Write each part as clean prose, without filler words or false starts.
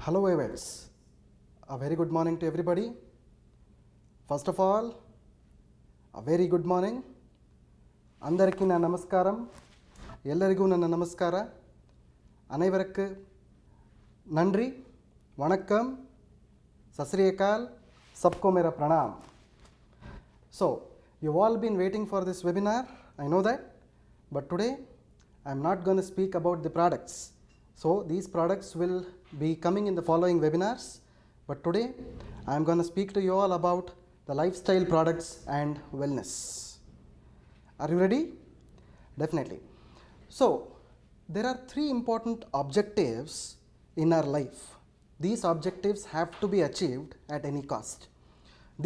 Hello, Evans. A very good morning to everybody. First of all, a very good morning. అందరికీ నా నమస్కారం. ಎಲ್ಲರಿಗೂ ನನ್ನ ನಮಸ್ಕಾರ. அனைவருக்கு நன்றி, வணக்கம், சஸ்ரீகால், सबको मेरा प्रणाम. So, you've all been waiting for this webinar, I know that, but today I'm not going to speak about the products. So, these products will be coming in the following webinars, but today I'm going to speak to you all about the lifestyle products and wellness. Are you ready? Definitely. So, there are three important objectives in our life. These objectives have to be achieved at any cost.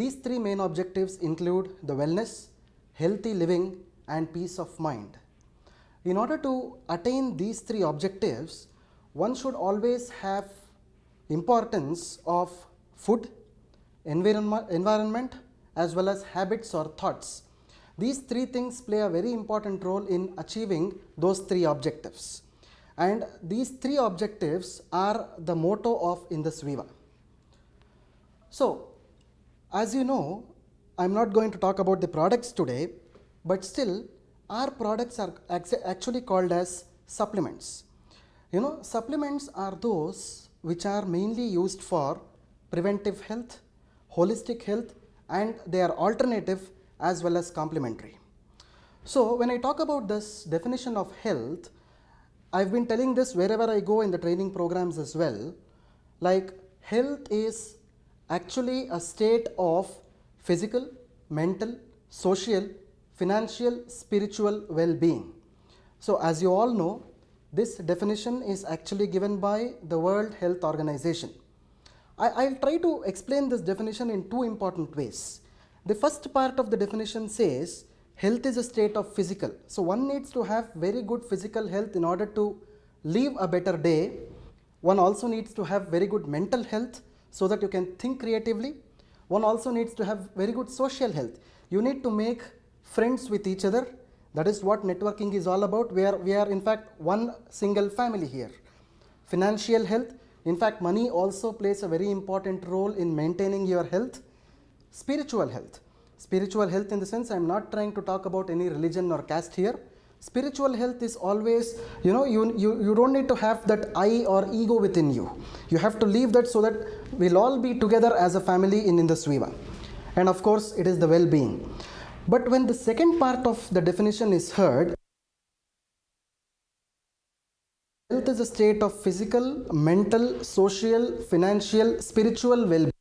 These three main objectives include the wellness, healthy living, and peace of mind. In order to attain these three objectives, one should always have importance of food, environment, as well as habits or thoughts. These three things play a very important role in achieving those three objectives. And these three objectives are the motto of Indus Viva. So, as you know, I'm not going to talk about the products today, but still our products are actually called as supplements. You know, supplements are those which are mainly used for preventive health, holistic health, and they are alternative as well as complementary. So, when I talk about this definition of health, I've been telling this wherever I go in the training programs as well, like health is actually a state of physical, mental, social, financial, spiritual well-being. So, as you all know, this definition is actually given by the World Health Organization. I'll try to explain this definition in two important ways. The first part of the definition says health is a state of physical. So, one needs to have very good physical health in order to live a better day. One also needs to have very good mental health so that you can think creatively. One also needs to have very good social health. You need to make friends with each other. That is what networking is all about. We are in fact one single family here. Financial health, in fact money also plays a very important role in maintaining your health. Spiritual health. Spiritual health in the sense, I'm not trying to talk about any religion or caste here. Spiritual health is always, you know, you don't need to have that I or ego within you. You have to leave that so that we'll all be together as a family in Indus Viva. And of course, it is the well-being. But when the second part of the definition is heard, health is a state of physical, mental, social, financial, spiritual well-being.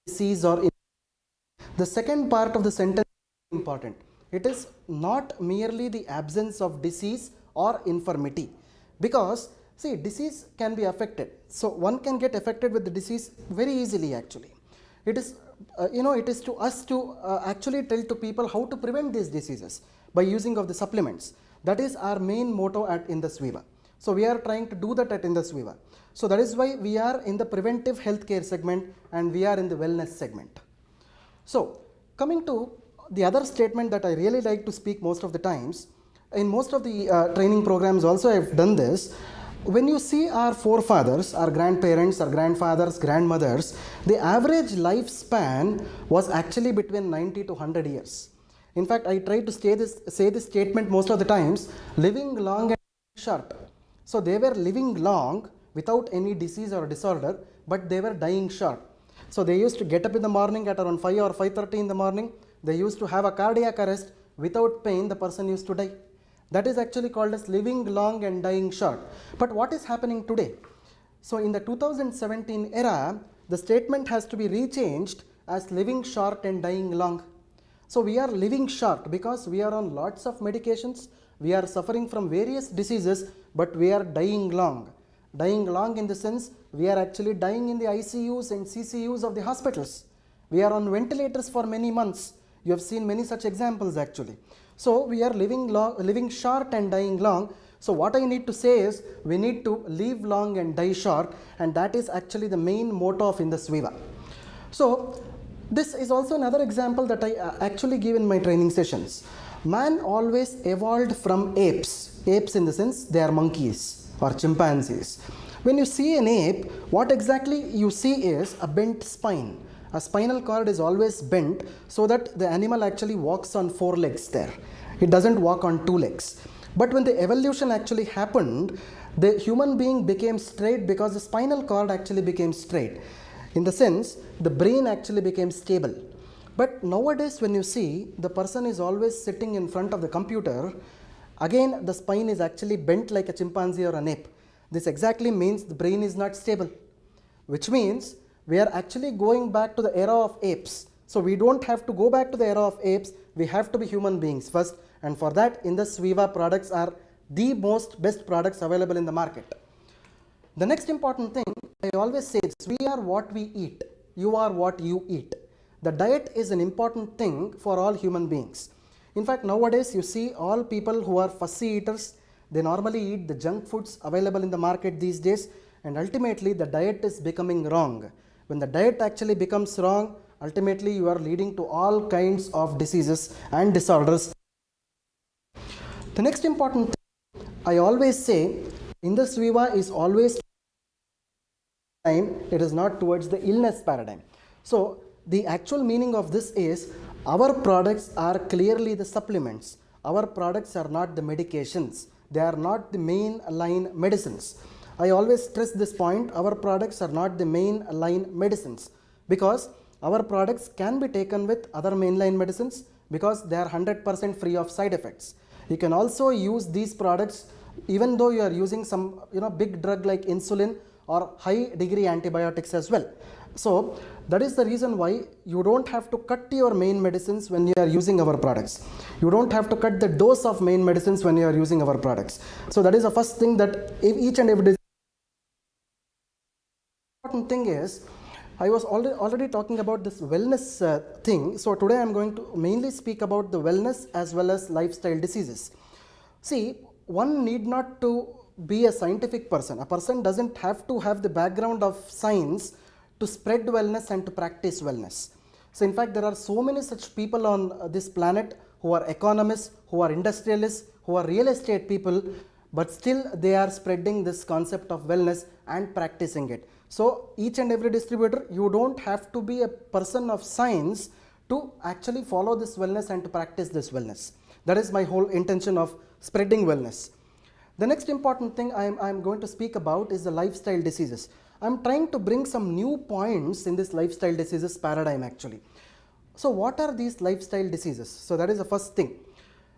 Disease or the second part of the sentence is important. It is not merely the absence of disease or infirmity, because see, disease can be affected. So one can get affected with the disease very easily actually. It is it is to us to actually tell to people how to prevent these diseases by using of the supplements. That is our main motto at Indus Viva. So we are trying to do that at Indus Viva. So that is why we are in the preventive healthcare segment and we are in the wellness segment. So coming to the other statement that I really like to speak most of the times, in most of the training programs also I have done this. When you see our forefathers, our grandparents, our grandfathers, grandmothers, the average lifespan was actually between 90 to 100 years. In fact, I try to say this statement most of the times, living long and short. So they were living long without any disease or disorder, but they were dying short. So they used to get up in the morning at around 5 or 5:30 in the morning. They used to have a cardiac arrest. Without pain, the person used to die. That is actually called as living long and dying short. But what is happening today? So in the 2017 era, the statement has to be rechanged as living short and dying long. So we are living short because we are on lots of medications. We are suffering from various diseases, but we are dying long. Dying long in the sense, we are actually dying in the ICUs and CCUs of the hospitals. We are on ventilators for many months. You have seen many such examples actually. So we are living short and dying long. So what I need to say is, we need to live long and die short, and that is actually the main motto of Indus Viva. So this is also another example that I actually give in my training sessions. Man always evolved from apes. Apes in the sense, they are monkeys. or chimpanzees. When you see an ape, what exactly you see is a bent spine. A spinal cord is always bent so that the animal actually walks on 4 legs there. It doesn't walk on 2 legs. But when the evolution actually happened, the human being became straight because the spinal cord actually became straight. In the sense, the brain actually became stable. But nowadays when you see, the person is always sitting in front of the computer, again the spine is actually bent like a chimpanzee or an ape. This exactly means the brain is not stable, which means we are actually going back to the era of apes. So we don't have to go back to the era of apes, we have to be human beings first, and for that Indus Viva products are the most best products available in the market. The next important thing, I always say this, we are what we eat, you are what you eat. The diet is an important thing for all human beings. In fact, nowadays you see all people who are fussy eaters, they normally eat the junk foods available in the market these days, and ultimately the diet is becoming wrong. When the diet actually becomes wrong, ultimately you are leading to all kinds of diseases and disorders. The next important thing, I always say, Indus Viva is always time, it is not towards the illness paradigm. So the actual meaning of this is, our products are clearly the supplements. Our products are not the medications. They are not the main line medicines. I always stress this point, our products are not the main line medicines, because our products can be taken with other mainline medicines because they are 100% free of side effects. You can also use these products even though you are using some big drug like insulin or high degree antibiotics as well. So that is the reason why you don't have to cut your main medicines when you are using our products. You don't have to cut the dose of main medicines when you are using our products. So that is the first thing that each and every important thing is, I was already talking about this wellness thing. So today I am going to mainly speak about the wellness as well as lifestyle diseases. See, one need not to be a scientific person. A person doesn't have to have the background of science to spread wellness and to practice wellness. So in fact, there are so many such people on this planet who are economists, who are industrialists, who are real estate people, but still they are spreading this concept of wellness and practicing it. So each and every distributor, you don't have to be a person of science to actually follow this wellness and to practice this wellness. That is my whole intention of spreading wellness. The next important thing I am going to speak about is the lifestyle diseases. I am trying to bring some new points in this lifestyle diseases paradigm actually. So what are these lifestyle diseases? So that is the first thing.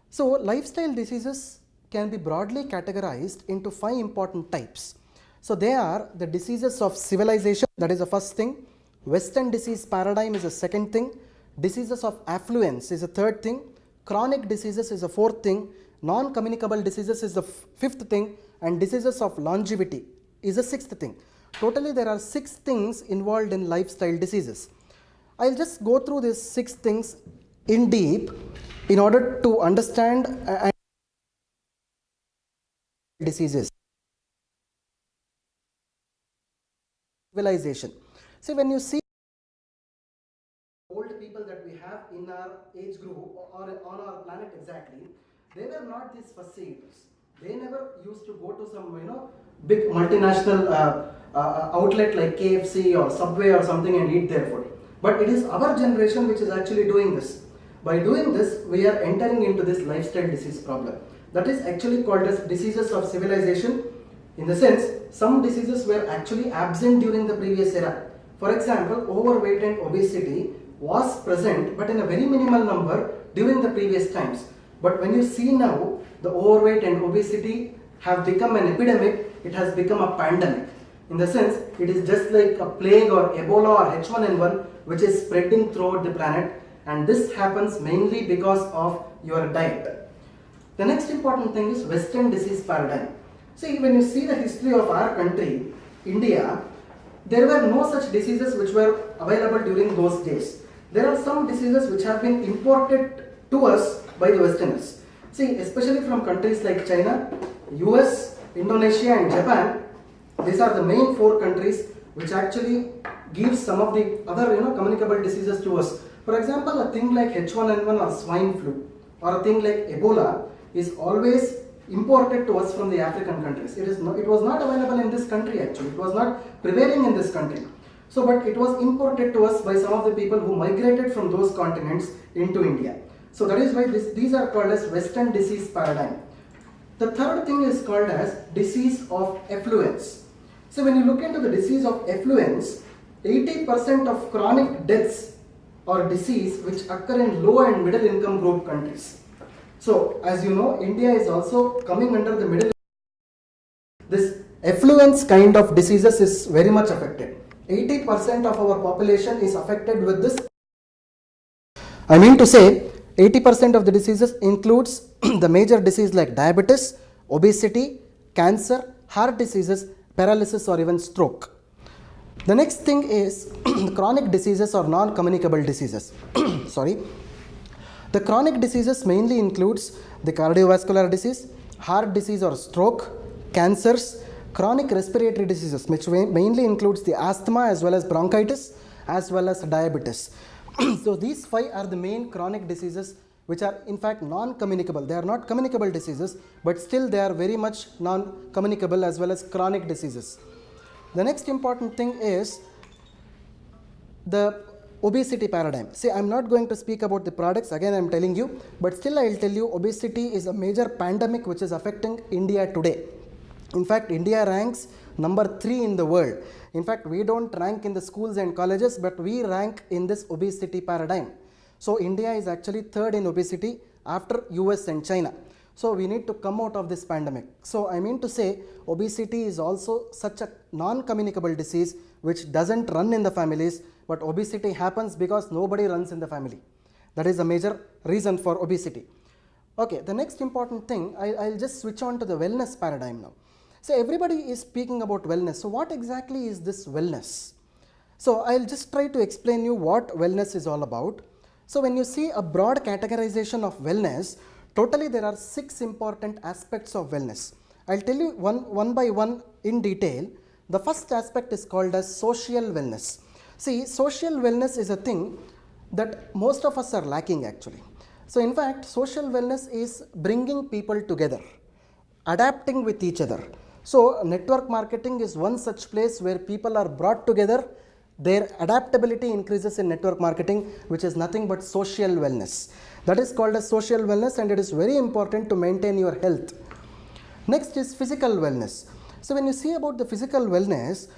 So lifestyle diseases can be broadly categorized into 5 important types. So they are the diseases of civilization, that is the first thing. Western disease paradigm is the second thing. Diseases of affluence is the third thing. Chronic diseases is the fourth thing. Non-communicable diseases is the fifth thing, and diseases of longevity is the sixth thing. Totally there are 6 things involved in lifestyle diseases. I'll just go through these 6 things in deep in order to understand diseases. Civilization. See, when you see old people that we have in our age group or on our planet exactly, they were not these fussy eaters. They never used to go to some big multinational outlet like KFC or Subway or something and eat their food. But it is our generation which is actually doing this. By doing this, we are entering into this lifestyle disease problem. That is actually called as diseases of civilization. In the sense, some diseases were actually absent during the previous era. For example, overweight and obesity was present but in a very minimal number during the previous times. But when you see now, the overweight and obesity have become an epidemic, it has become a pandemic. In the sense, it is just like a plague or Ebola or H1N1 which is spreading throughout the planet, and this happens mainly because of your diet. The next important thing is Western disease paradigm. See, when you see the history of our country, India, there were no such diseases which were available during those days. There are some diseases which have been imported to us by the Westerners. See, especially from countries like China, US, Indonesia and Japan, these are the main 4 countries which actually give some of the other communicable diseases to us. For example, a thing like H1N1 or swine flu or a thing like Ebola is always imported to us from the African countries. It was not available in this country actually. It was not prevailing in this country. So, but it was imported to us by some of the people who migrated from those continents into India. So that is why these are called as Western disease paradigm. The third thing is called as disease of affluence. So when you look into the disease of affluence, 80% of chronic deaths or disease which occur in low and middle income group countries. So as you know, India is also coming under the middle. This affluence kind of diseases is very much affected. 80% of our population is affected with this. I mean to say 80% of the diseases includes the major disease like diabetes, obesity, cancer, heart diseases, paralysis or even stroke. The next thing is chronic diseases or non-communicable diseases. Sorry. The chronic diseases mainly includes the cardiovascular disease, heart disease or stroke, cancers, chronic respiratory diseases which mainly includes the asthma as well as bronchitis as well as diabetes. So these 5 are the main chronic diseases which are in fact non-communicable. They are not communicable diseases, but still they are very much non-communicable as well as chronic diseases. The next important thing is the obesity paradigm. See, I am not going to speak about the products, again I am telling you, but still I will tell you obesity is a major pandemic which is affecting India today. In fact, India ranks number 3 in the world. In fact, we don't rank in the schools and colleges, but we rank in this obesity paradigm. So India is actually 3rd in obesity after US and China. So we need to come out of this pandemic. So I mean to say obesity is also such a non-communicable disease which doesn't run in the families, but obesity happens because nobody runs in the family. That is a major reason for obesity. Okay, the next important thing, I'll just switch on to the wellness paradigm now. So everybody is speaking about wellness. So what exactly is this wellness? So I'll just try to explain you what wellness is all about. So when you see a broad categorization of wellness, totally there are 6 important aspects of wellness. I'll tell you one by one in detail. The first aspect is called as social wellness. See, social wellness is a thing that most of us are lacking actually. So in fact, social wellness is bringing people together, adapting with each other. So network marketing is one such place where people are brought together, their adaptability increases in network marketing, which is nothing but social wellness. That is called as social wellness, and it is very important to maintain your health. Next is physical wellness. So when you see about the physical wellness,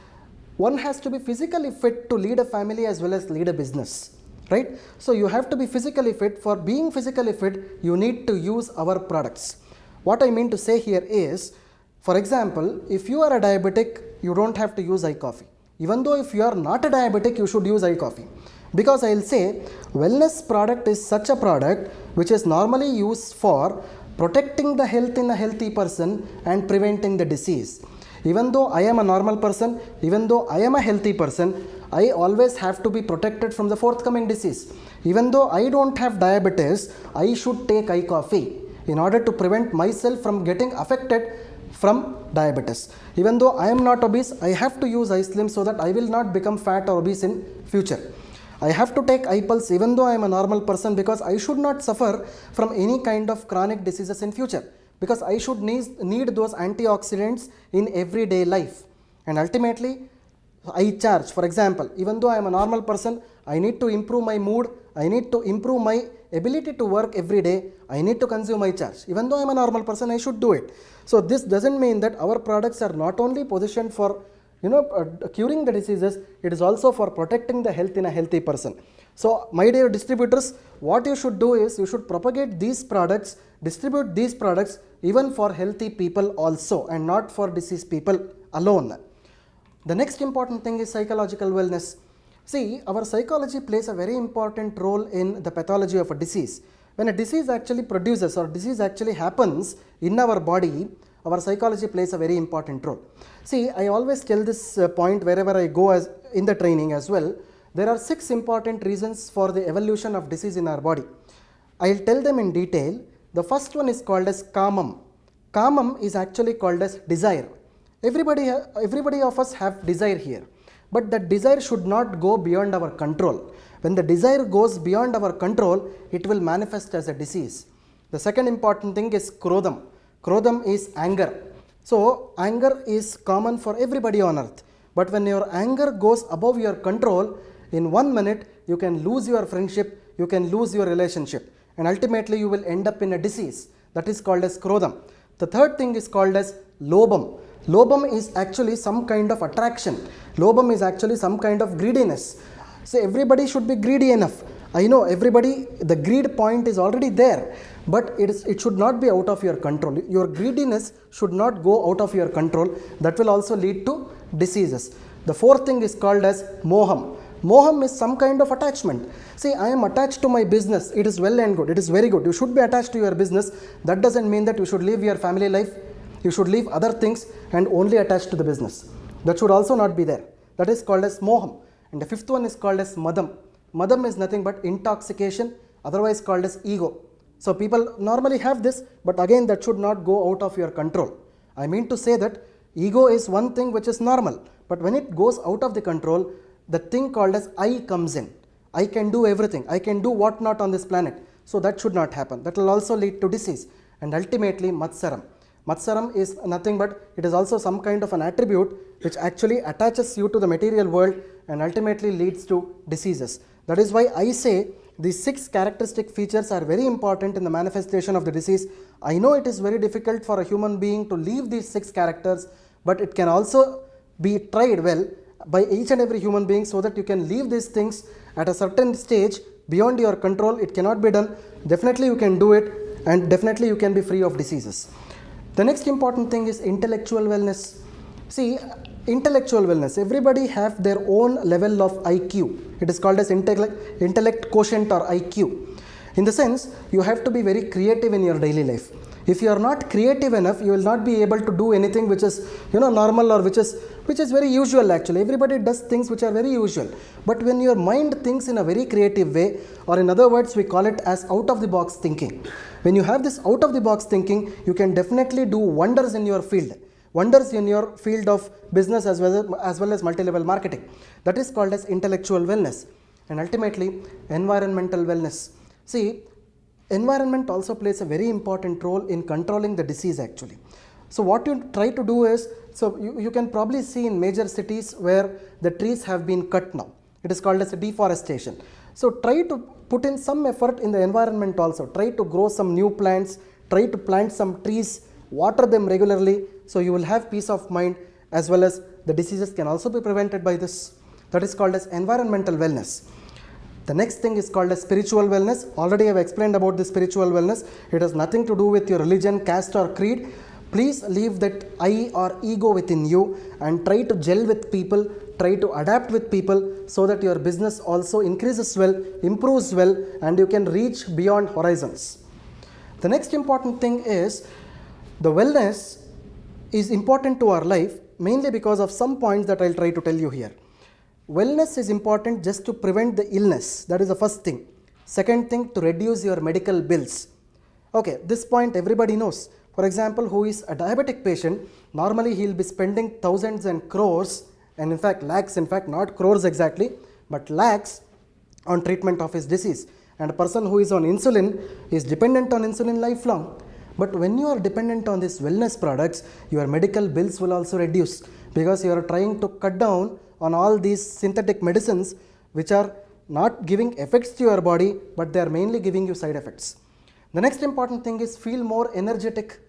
one has to be physically fit to lead a family as well as lead a business, right? So you have to be physically fit. For being physically fit, you need to use our products. What I mean to say here is, for example, if you are a diabetic, you don't have to use iCoffee. Even though if you are not a diabetic, you should use iCoffee. Because I will say, wellness product is such a product which is normally used for protecting the health in a healthy person and preventing the disease. Even though I am a normal person, even though I am a healthy person, I always have to be protected from the forthcoming disease. Even though I don't have diabetes, I should take iCoffee in order to prevent myself from getting affected from diabetes. Even though I am not obese, I have to use iSlim so that I will not become fat or obese in future. I have to take iPulse even though I am a normal person, because I should not suffer from any kind of chronic diseases in future, because I should need those antioxidants in everyday life. And ultimately, I charge. For example, even though I am a normal person, I need to improve my mood, I need to improve my ability to work every day, I need to consume my charge. Even though I am a normal person, I should do it. So this doesn't mean that our products are not only positioned for curing the diseases, it is also for protecting the health in a healthy person. So my dear distributors, what you should do is you should propagate these products, distribute these products even for healthy people also, and not for diseased people alone. The next important thing is psychological wellness. See, our psychology plays a very important role in the pathology of a disease. When a disease actually produces or disease actually happens in our body, our psychology plays a very important role. See, I always tell this point wherever I go as in the training as well. There are 6 important reasons for the evolution of disease in our body. I will tell them in detail. The first one is called as kamam. Kamam is actually called as desire. Everybody of us have desire here, but that desire should not go beyond our control. When the desire goes beyond our control, it will manifest as a disease. The second important thing is krodham. Krodham is anger. So anger is common for everybody on earth. But when your anger goes above your control, in 1 minute you can lose your friendship, you can lose your relationship, and ultimately you will end up in a disease that is called as Krodham. The third thing is called as Lobham. Lobham is actually some kind of attraction. Lobham is actually some kind of greediness. So everybody should be greedy enough. I know everybody, the greed point is already there, but it should not be out of your control. Your greediness should not go out of your control. That will also lead to diseases. The fourth thing is called as Moham. Moham is some kind of attachment. See, I am attached to my business. It is well and good. It is very good. You should be attached to your business. That doesn't mean that you should leave your family life. You should leave other things and only attach to the business. That should also not be there. That is called as Moham. And the fifth one is called as Madam. Madam is nothing but intoxication, otherwise called as ego. So people normally have this, but again that should not go out of your control. I mean to say that ego is one thing which is normal, but when it goes out of the control, the thing called as I comes in. I can do everything. I can do what not on this planet. So that should not happen. That will also lead to disease. And ultimately Matsaram. Matsaram is nothing but it is also some kind of an attribute which actually attaches you to the material world and ultimately leads to diseases. That is why I say these 6 characteristic features are very important in the manifestation of the disease. I know it is very difficult for a human being to leave these 6 characters, but it can also be tried well by each and every human being so that you can leave these things at a certain stage beyond your control. It cannot be done. Definitely you can do it, and definitely you can be free of diseases. The next important thing is intellectual wellness. See, intellectual wellness, everybody have their own level of IQ. It is called as intellect quotient or IQ. In the sense, you have to be very creative in your daily life. If you are not creative enough, you will not be able to do anything which is normal or which is very usual actually. Everybody does things which are very usual. But when your mind thinks in a very creative way, or in other words we call it as out of the box thinking. When you have this out of the box thinking, you can definitely do wonders in your field. Wonders in your field of business as well as multi-level marketing. That is called as intellectual wellness. And ultimately environmental wellness. See, environment also plays a very important role in controlling the disease actually. So what you try to do is, so you can probably see in major cities where the trees have been cut now. It is called as a deforestation. So try to put in some effort in the environment also. Try to grow some new plants, try to plant some trees, water them regularly, so you will have peace of mind, as well as the diseases can also be prevented by this. That is called as environmental wellness. The next thing is called as spiritual wellness. Already I have explained about the spiritual wellness. It has nothing to do with your religion, caste or creed. Please leave that I or ego within you and try to gel with people, try to adapt with people so that your business also increases well, improves well, and you can reach beyond horizons. The next important thing is the wellness is important to our life mainly because of some points that I will try to tell you here. Wellness is important just to prevent the illness. That is the first thing. Second thing, to reduce your medical bills. Okay, this point everybody knows. For example, who is a diabetic patient, normally he will be spending thousands and crores, and in fact lakhs, in fact not crores exactly, but lakhs on treatment of his disease. And a person who is on insulin is dependent on insulin lifelong. But when you are dependent on these wellness products, your medical bills will also reduce because you are trying to cut down on all these synthetic medicines which are not giving effects to your body, but they are mainly giving you side effects. The next important thing is feel more energetic.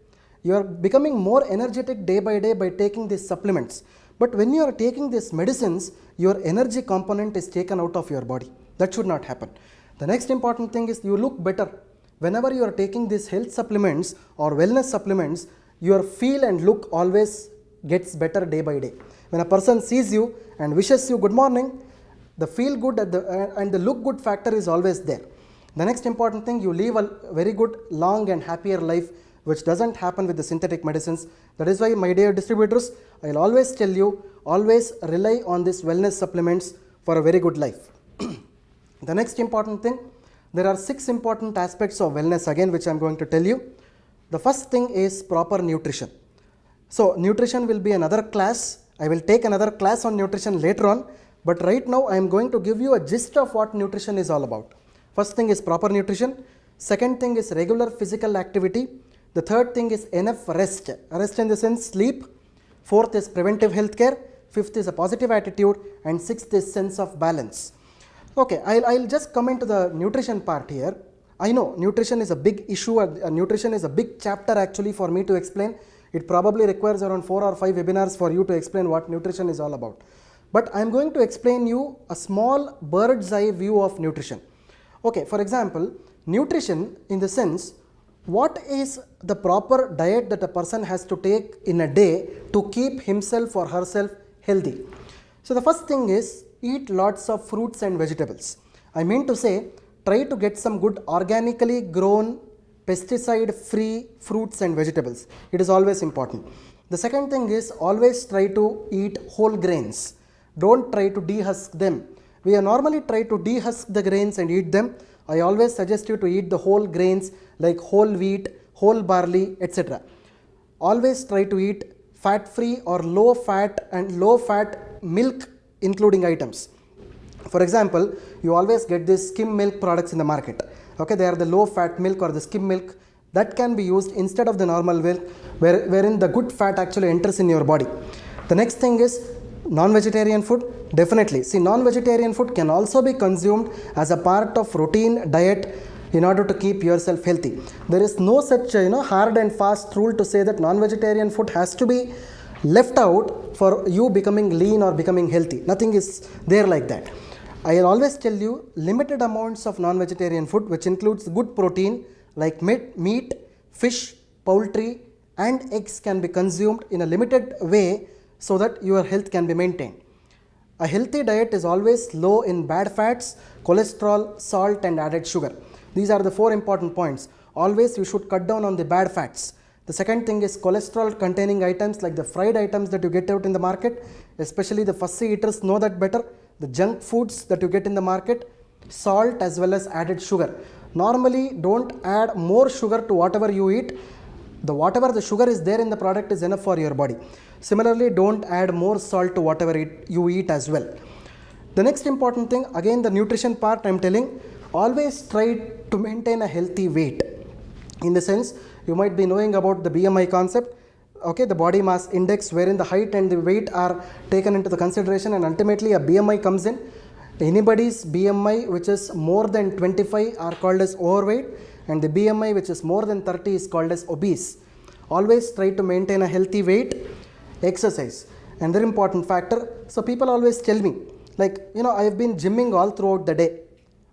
You are becoming more energetic day by day by taking these supplements. But when you are taking these medicines, your energy component is taken out of your body. That should not happen. The next important thing is you look better. Whenever you are taking these health supplements or wellness supplements, your feel and look always gets better day by day. When a person sees you and wishes you good morning, the feel good and the look good factor is always there. The next important thing, you live a very good, long and happier life, which doesn't happen with the synthetic medicines. That is why, my dear distributors, I will always tell you, always rely on these wellness supplements for a very good life. The next important thing, there are 6 important aspects of wellness again which I am going to tell you. The first thing is proper nutrition. So nutrition will be another class. I will take another class on nutrition later on, but right now I am going to give you a gist of what nutrition is all about. First thing is proper nutrition. Second thing is regular physical activity. The third thing is enough rest. Rest in the sense sleep. Fourth is preventive health care. Fifth is a positive attitude. And sixth is sense of balance. Okay, I'll just come into the nutrition part here. I know nutrition is a big issue, nutrition is a big chapter actually for me to explain. It probably requires around 4 or 5 webinars for you to explain what nutrition is all about. But I am going to explain you a small bird's eye view of nutrition. Okay, for example, nutrition in the sense, what is the proper diet that a person has to take in a day to keep himself or herself healthy? So the first thing is eat lots of fruits and vegetables. I mean to say, try to get some good organically grown, pesticide free fruits and vegetables. It is always important. The second thing is always try to eat whole grains. Don't try to dehusk them. We normally try to dehusk the grains and eat them. I always suggest you to eat the whole grains like whole wheat, whole barley, etc. Always try to eat fat free or low fat and low fat milk including items. For example, you always get these skim milk products in the market. Okay, they are the low fat milk or the skim milk that can be used instead of the normal milk wherein the good fat actually enters in your body. The next thing is non-vegetarian food. Definitely, see, non-vegetarian food can also be consumed as a part of routine diet in order to keep yourself healthy. There is no such hard and fast rule to say that non-vegetarian food has to be left out for you becoming lean or becoming healthy. Nothing is there like that. I will always tell you limited amounts of non-vegetarian food, which includes good protein like meat, fish, poultry and eggs can be consumed in a limited way so that your health can be maintained. A healthy diet is always low in bad fats, cholesterol, salt and added sugar. These are the 4 important points. Always you should cut down on the bad fats. The second thing is cholesterol containing items like the fried items that you get out in the market, especially the fussy eaters know that better. The junk foods that you get in the market, salt as well as added sugar. Normally don't add more sugar to whatever you eat. Whatever the sugar is there in the product is enough for your body. Similarly, don't add more salt to whatever you eat as well. The next important thing, again the nutrition part I am telling, always try to maintain a healthy weight. In the sense, you might be knowing about the BMI concept, okay, the body mass index, wherein the height and the weight are taken into the consideration and ultimately a BMI comes in. Anybody's BMI which is more than 25 are called as overweight, and the BMI which is more than 30 is called as obese. Always try to maintain a healthy weight. Exercise, another important factor. So people always tell me, like, I have been gymming all throughout the day.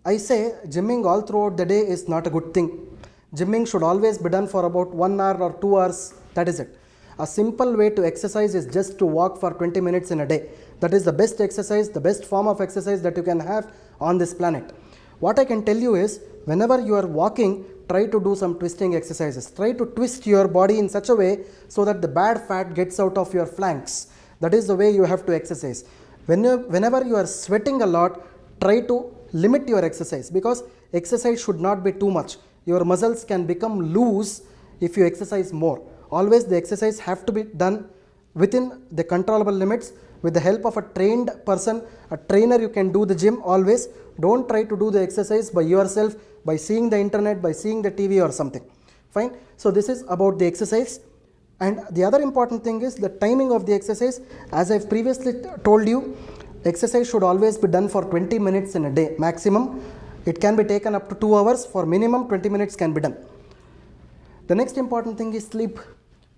I say gymming all throughout the day is not a good thing. Gymming should always be done for about 1 hour or 2 hours, that is it. A simple way to exercise is just to walk for 20 minutes in a day. That is the best exercise, the best form of exercise that you can have on this planet. What I can tell you is, whenever you are walking, try to do some twisting exercises. Try to twist your body in such a way so that the bad fat gets out of your flanks. That is the way you have to exercise. Whenever you are sweating a lot, try to limit your exercise, because exercise should not be too much. Your muscles can become loose if you exercise more. Always the exercise have to be done within the controllable limits with the help of a trained person, a trainer. You can do the gym always. Don't try to do the exercise by yourself, by seeing the internet, by seeing the TV or something. Fine. So this is about the exercise. And the other important thing is the timing of the exercise. As I've previously told you, exercise should always be done for 20 minutes in a day maximum. It can be taken up to 2 hours. For minimum 20 minutes can be done. The next important thing is sleep.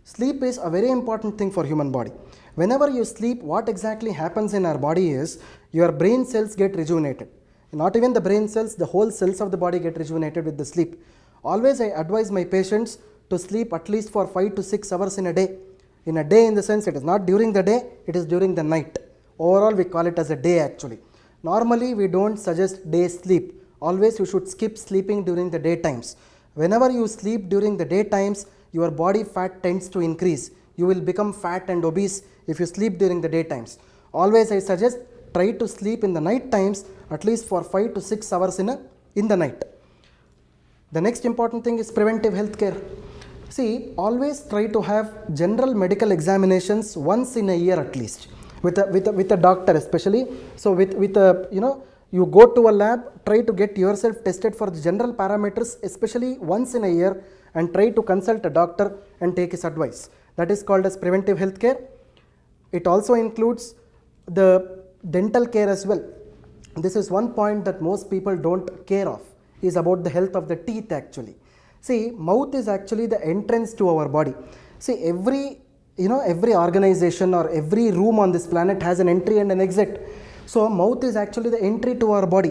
Sleep is a very important thing for human body. Whenever you sleep, what exactly happens in our body is your brain cells get rejuvenated. Not even the brain cells, the whole cells of the body get rejuvenated with the sleep. Always I advise my patients to sleep at least for 5 to 6 hours in a day. In a day, in the sense, it is not during the day, it is during the night. Overall, we call it as a day actually. Normally, we don't suggest day sleep. Always you should skip sleeping during the day times. Whenever you sleep during the day times, your body fat tends to increase. You will become fat and obese if you sleep during the day times. Always I suggest try to sleep in the night times at least for 5 to 6 hours in the night. The next important thing is preventive health care. See, always try to have general medical examinations once in a year at least with a doctor especially. So with a, you go to a lab, try to get yourself tested for the general parameters especially once in a year, and try to consult a doctor and take his advice. That is called as preventive health care. It also includes the dental care as well. This is one point that most people don't care of, is about the health of the teeth actually. See, mouth is actually the entrance to our body. See, every organization or every room on this planet has an entry and an exit. So mouth is actually the entry to our body.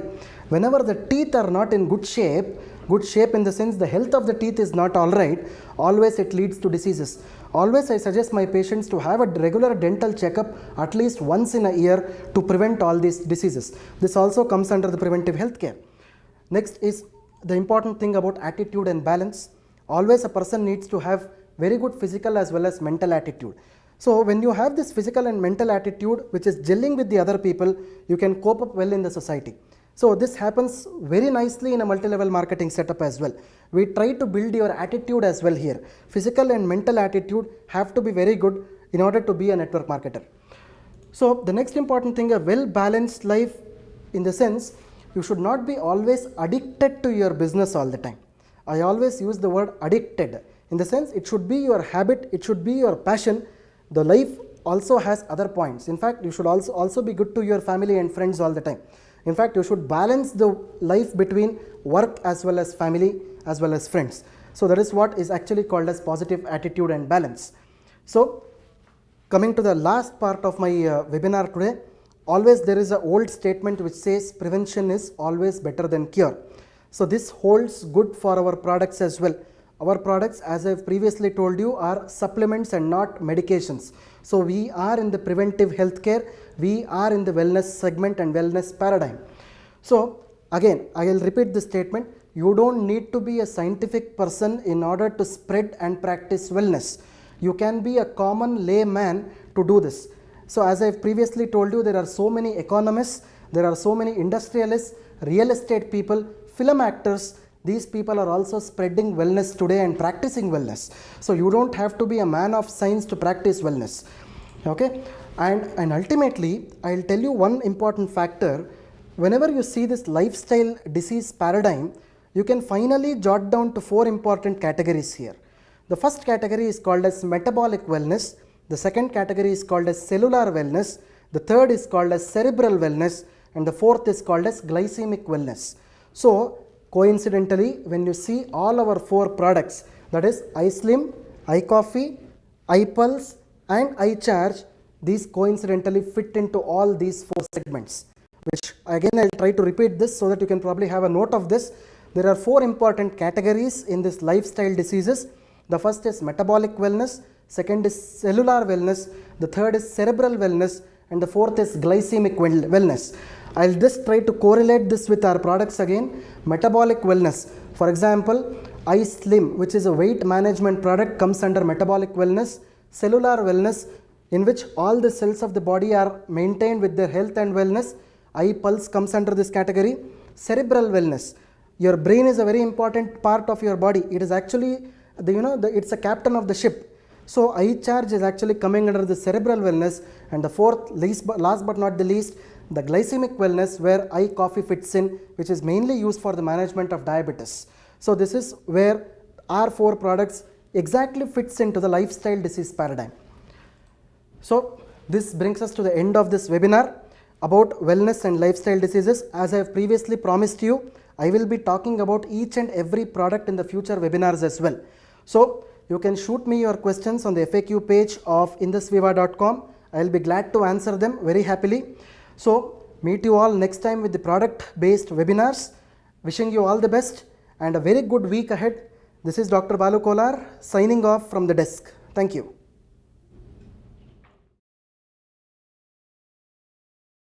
Whenever the teeth are not in good shape in the sense the health of the teeth is not all right, always it leads to diseases. Always I suggest my patients to have a regular dental checkup at least once in a year to prevent all these diseases. This also comes under the preventive health care. Next is the important thing about attitude and balance. Always a person needs to have very good physical as well as mental attitude. So when you have this physical and mental attitude which is gelling with the other people, you can cope up well in the society. So this happens very nicely in a multi-level marketing setup as well. We try to build your attitude as well here. Physical and mental attitude have to be very good in order to be a network marketer. So the next important thing, a well-balanced life in the sense you should not be always addicted to your business all the time. I always use the word addicted in the sense it should be your habit, it should be your passion. The life also has other points. In fact, you should also be good to your family and friends all the time. In fact, you should balance the life between work as well as family as well as friends. So that is what is actually called as positive attitude and balance. So coming to the last part of my webinar today, always there is an old statement which says prevention is always better than cure. So this holds good for our products as well. Our products, as I have previously told you, are supplements and not medications. So we are in the preventive healthcare, we are in the wellness segment and wellness paradigm. So again, I will repeat this statement, you don't need to be a scientific person in order to spread and practice wellness. You can be a common layman to do this. So as I have previously told you, there are so many economists, there are so many industrialists, real estate people, film actors. These people are also spreading wellness today and practicing wellness. So you don't have to be a man of science to practice wellness. Okay, and ultimately I'll tell you one important factor. Whenever you see this lifestyle disease paradigm, you can finally jot down to 4 important categories here. The first category is called as metabolic wellness. The second category is called as cellular wellness. The third is called as cerebral wellness, and the fourth is called as glycemic wellness. So coincidentally, when you see all our 4 products, that is iSlim, iCoffee, iPulse and iCharge, these coincidentally fit into all these 4 segments, which again I'll try to repeat this so that you can probably have a note of this. There are 4 important categories in this lifestyle diseases. The first is metabolic wellness, second is cellular wellness, the third is cerebral wellness, and the fourth is glycemic wellness. I'll just try to correlate this with our products again. Metabolic wellness, for example, iSlim, which is a weight management product, comes under metabolic wellness. Cellular wellness, in which all the cells of the body are maintained with their health and wellness, iPulse comes under this category. Cerebral wellness, your brain is a very important part of your body. It is actually it's a captain of the ship. So iCharge is actually coming under the cerebral wellness. And the fourth, last but not the least, the glycemic wellness, where iCoffee fits in, which is mainly used for the management of diabetes. So this is where our 4 products exactly fits into the lifestyle disease paradigm. So this brings us to the end of this webinar about wellness and lifestyle diseases. As I have previously promised you, I will be talking about each and every product in the future webinars as well. So you can shoot me your questions on the FAQ page of indusviva.com. I will be glad to answer them very happily. So meet you all next time with the product based webinars. Wishing you all the best and a very good week ahead. This is Dr. Balu Kolar signing off from the desk. Thank you.